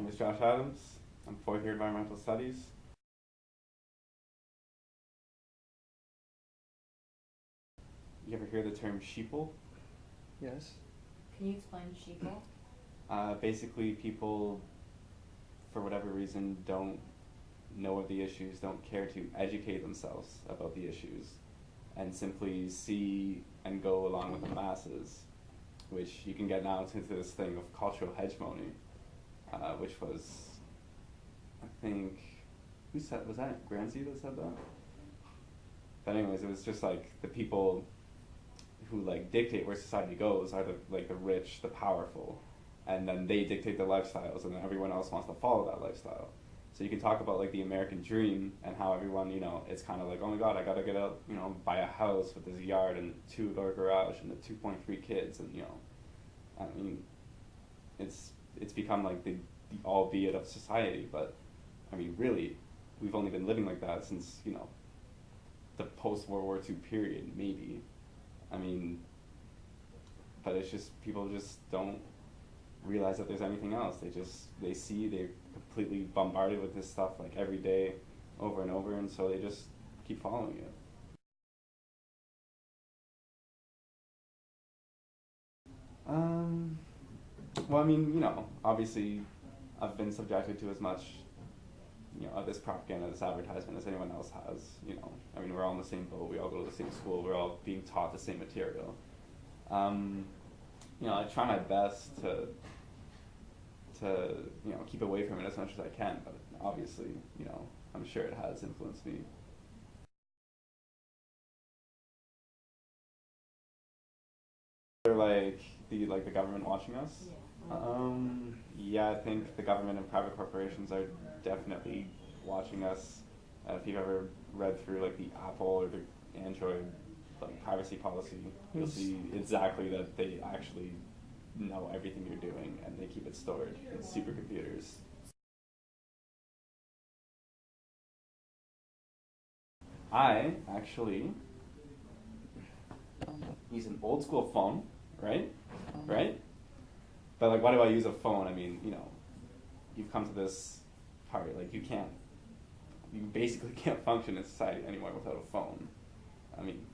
name is Josh Adams. I'm fourth year environmental studies. You ever hear the term sheeple? Yes. Can you explain sheeple? Basically, people, for whatever reason, don't know of the issues, don't care to educate themselves about the issues, and simply see and go along with the masses, which you can get now into this thing of cultural hegemony, which was, I think, was that Gramsci that said that? But anyways, it was just like the people who like dictate where society goes are the rich, the powerful, and then they dictate their lifestyles, and then everyone else wants to follow that lifestyle. So you can talk about like the American dream and how everyone, it's kind of like, oh my God, I gotta get out, buy a house with this yard and a 2-door garage and the 2.3 kids, and I mean, it's become like the albeit of society, but I mean, really, we've only been living like that since the post World War II period, maybe. I mean, but it's just people just don't realize that there's anything else. They're completely bombarded with this stuff like every day, over and over, and so they just keep following it. Well, I mean, obviously, I've been subjected to as much, of this propaganda, this advertisement as anyone else has. I mean, we're all in the same boat. We all go to the same school. We're all being taught the same material. I try my best to keep away from it as much as I can, but obviously, I'm sure it has influenced me. They're like the government watching us. Yeah, I think the government and private corporations are definitely watching us. If you've ever read through like the Apple or the Android like privacy policy, you'll see exactly that they actually know everything you're doing and they keep it stored in supercomputers. I actually use an old school phone, right? Right? But like, why do I use a phone? I mean, you've come to this part, like you basically can't function in society anymore without a phone. I mean,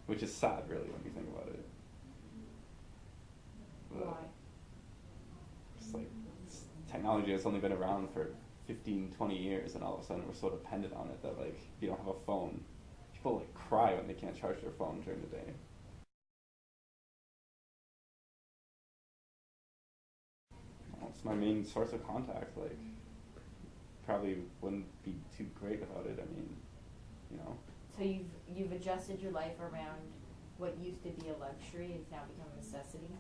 which is sad, really, when you think about it. Why? Just like technology has only been around for 15, 20 years, and all of a sudden we're so dependent on it that like if you don't have a phone, people like cry when they can't charge their phone during the day. Well, it's my main source of contact. Like, probably wouldn't be too great without it. I mean, So you've adjusted your life around what used to be a luxury has now become a necessity?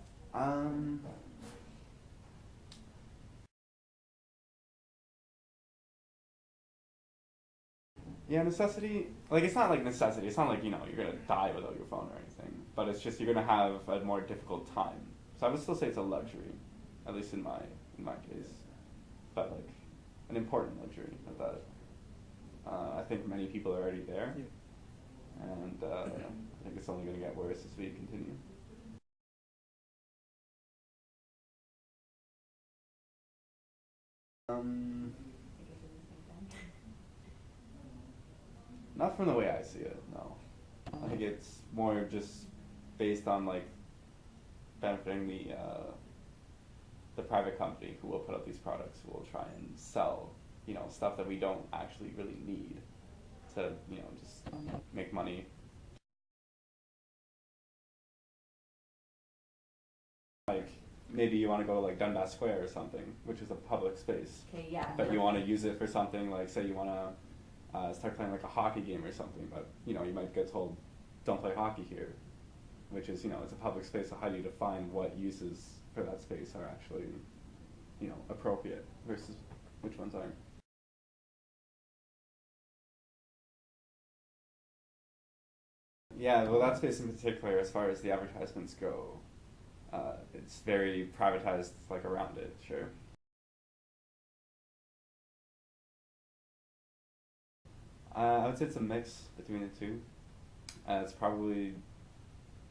Yeah, necessity. Like, it's not like necessity. It's not like you're gonna die without your phone or anything. But it's just you're gonna have a more difficult time. So I would still say it's a luxury, at least in my case. But like, an important luxury at that. I think many people are already there, and I think it's only gonna get worse as we continue. Not from the way I see it, no. I think it's more just based on like benefiting the private company who will put up these products, who will try and sell, stuff that we don't actually really need to, just make money. Like maybe you want to go to like Dundas Square or something, which is a public space, Okay, yeah. but you want to use it for something like, say you want to start playing like a hockey game or something, but you might get told, don't play hockey here, which is it's a public space. So how do you define what uses for that space are actually appropriate versus which ones aren't? Yeah, well, that space in particular, as far as the advertisements go, it's very privatized, like around it, sure. I would say it's a mix between the two. It's probably,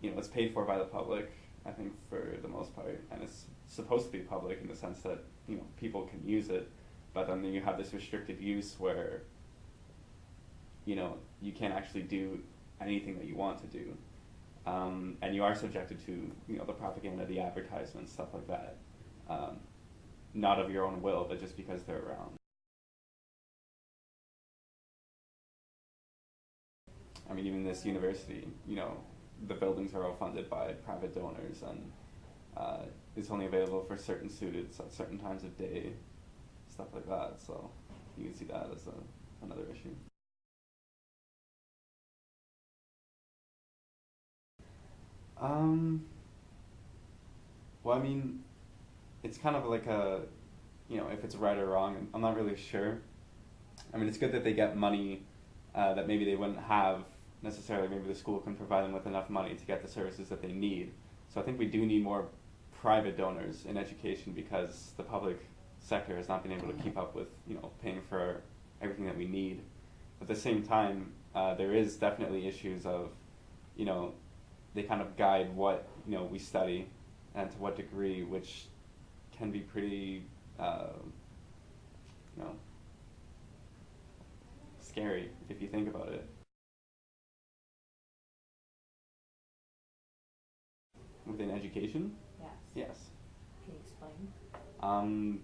it's paid for by the public, I think, for the most part, and it's supposed to be public in the sense that, you know, people can use it, but then you have this restricted use where, you know, you can't actually do anything that you want to do. And you are subjected to, you know, the propaganda, the advertisements, stuff like that. Not of your own will, but just because they're around. I mean, even this university, you know, the buildings are all funded by private donors, and it's only available for certain students at certain times of day, stuff like that. So you can see that as another issue. Well, I mean, it's kind of like a, you know, if it's right or wrong, I'm not really sure. I mean, it's good that they get money that maybe they wouldn't have necessarily. Maybe the school can provide them with enough money to get the services that they need. So I think we do need more private donors in education because the public sector has not been able to keep up with, you know, paying for everything that we need. At the same time, there is definitely issues of, you know, they kind of guide what, you know, we study and to what degree, which can be pretty, you know, scary if you think about it. Within education? Yes. Yes. Can you explain?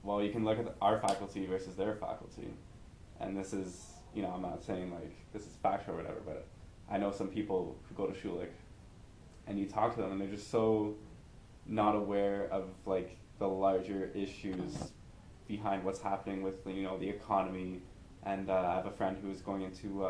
Well, you can look at our faculty versus their faculty. And this is, you know, I'm not saying like this is factual or whatever, but I know some people who go to Schulich and you talk to them and they're just so not aware of like the larger issues behind what's happening with, you know, the economy. And I have a friend who's going into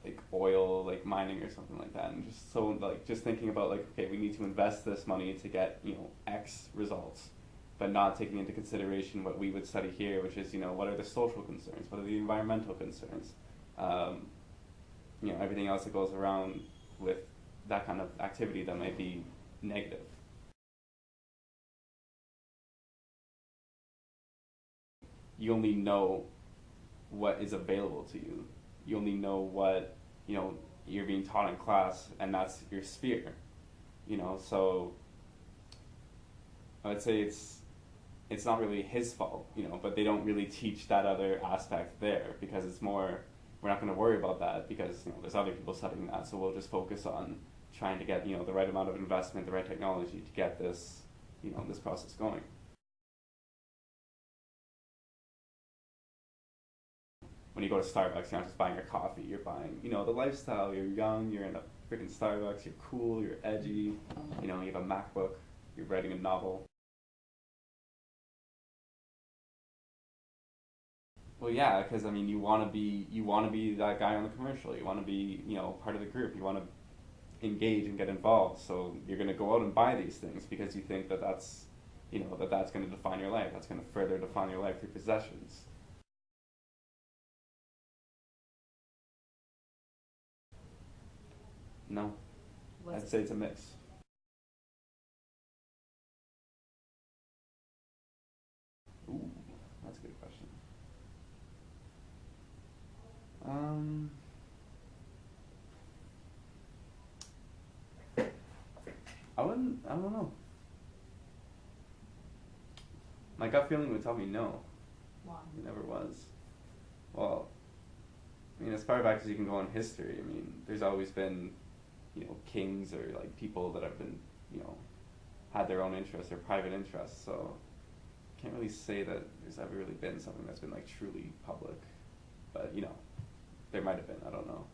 like oil, like mining or something like that, and just so like just thinking about like, okay, we need to invest this money to get, you know, X results, but not taking into consideration what we would study here, which is, you know, what are the social concerns, what are the environmental concerns, you know, everything else that goes around with that kind of activity that might be negative. You only know what is available to you. You only know what, you know, you're being taught in class, and that's your sphere. You know, so I would say it's not really his fault, you know, but they don't really teach that other aspect there because it's more, we're not going to worry about that because, you know, there's other people studying that, so we'll just focus on trying to get, you know, the right amount of investment, the right technology to get this, you know, this process going. When you go to Starbucks, you're not just buying your coffee, you're buying, you know, the lifestyle. You're young, you're in a freaking Starbucks, you're cool, you're edgy, you know, you have a MacBook, you're writing a novel. Well, yeah, because I mean, you want to be that guy on the commercial. You want to be, you know, part of the group. You want to engage and get involved. So you're going to go out and buy these things because you think that that's, you know, that that's going to define your life. That's going to further define your life through possessions. No, I'd What's say it's a mix. Ooh, that's a good question. Um, I don't know. My gut feeling would tell me no. why? It never was. Well, I mean, as far back as you can go in history, I mean, there's always been, you know, kings or like people that have been, you know, had their own interests or private interests. So can't really say that there's ever really been something that's been like truly public. But you know, there might have been. I don't know.